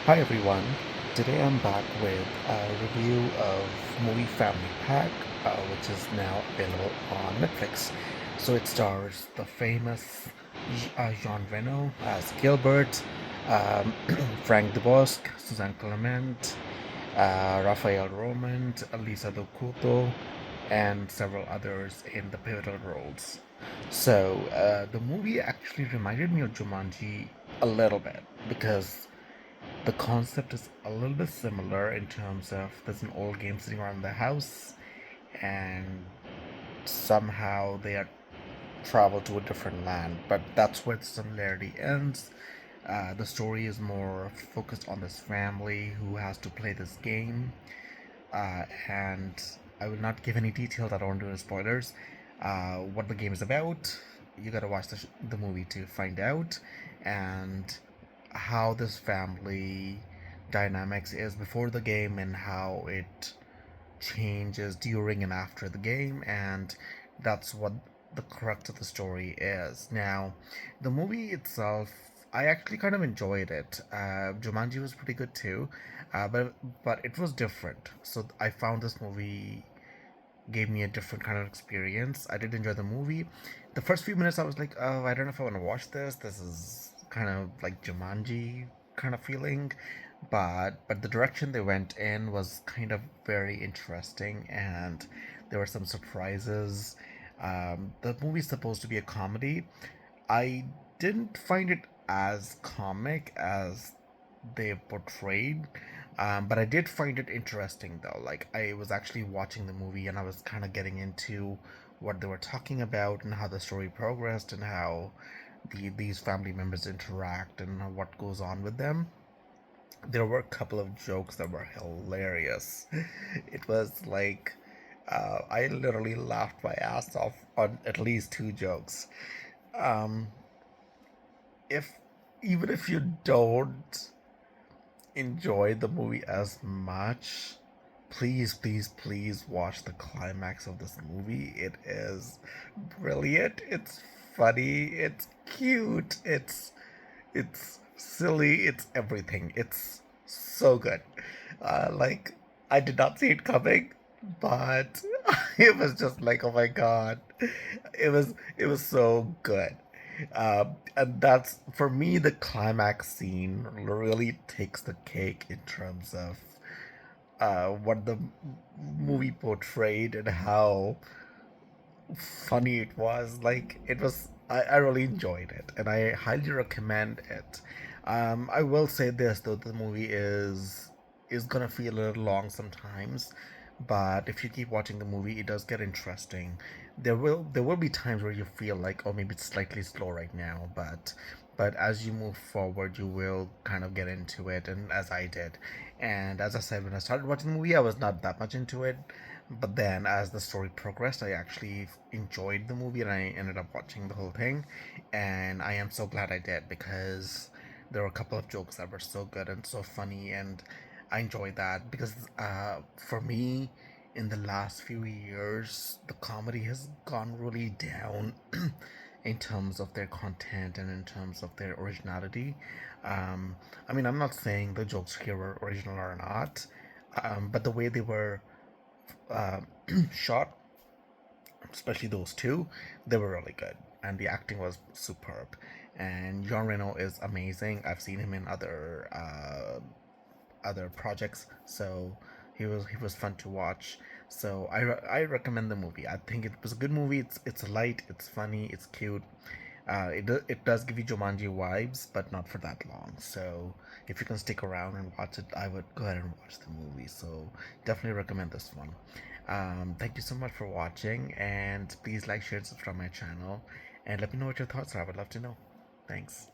Hi everyone. Today I'm back with a review of movie Family Pack, which is now available on Netflix. So it stars the famous Jean Reno as Gilbert, um, Frank Dubosc, Suzanne Clement, Rafael Roman, Lisa Ducuto, and several others in the pivotal roles. So the movie actually reminded me of Jumanji a little bit because the concept is a little bit similar in terms of there's an old game sitting around the house, and somehow they are travel to a different land. But that's where the similarity ends. The story is more focused on this family who has to play this game, and I will not give any details. I don't want to do any spoilers. What the game is about, you gotta watch the movie to find out, and how this family dynamics is before the game and how it changes during and after the game, and that's what the crux of the story is. Now, the movie itself, I actually kind of enjoyed it. Jumanji was pretty good too, but it was different. So I found this movie gave me a different kind of experience. I did enjoy the movie. The first few minutes, I was like, oh, I don't know if I want to watch this. This is kind of like Jumanji kind of feeling, but the direction they went in was kind of very interesting, and there were some surprises. The movie's supposed to be a comedy. I didn't find it as comic as they portrayed. But I did find it interesting though. Like I was actually watching the movie and I was kind of getting into what they were talking about and how the story progressed and how these family members interact and what goes on with them. There were a couple of jokes that were hilarious. It was like I literally laughed my ass off on at least two jokes. Um, if Even if you don't enjoy the movie as much, please watch the climax of this movie. It is brilliant. It's funny. It's cute. It's silly. It's everything. It's so good. Like I did not see it coming, but it was just like, oh my god, it was so good. And that's for me the climax scene really takes the cake in terms of what the movie portrayed and how funny it was. Like it was, I really enjoyed it, and I highly recommend it. I will say this though, the movie is gonna feel a little long sometimes, but if you keep watching the movie, it does get interesting. There will be times where you feel like, oh, maybe it's slightly slow right now, but as you move forward, you will kind of get into it, and as I did. And as I said, when I started watching the movie, I was not that much into it, but then as the story progressed, I actually enjoyed the movie and I ended up watching the whole thing. And I am so glad I did because there were a couple of jokes that were so good and so funny. And I enjoyed that because for me, in the last few years, the comedy has gone really down in terms of their content and in terms of their originality. I mean, I'm not saying the jokes here were original or not, but the way they were uh, shot, especially those two, they were really good, and the acting was superb. And Jean Reno is amazing. I've seen him in other projects, so he was fun to watch. So I recommend the movie. I think it was a good movie. It's light, it's funny, it's cute. It does give you Jumanji vibes, but not for that long. So if you can stick around and watch it, I would go ahead and watch the movie. So definitely recommend this one. Thank you so much for watching, and please like, share, and subscribe my channel, and let me know what your thoughts are. I would love to know. Thanks.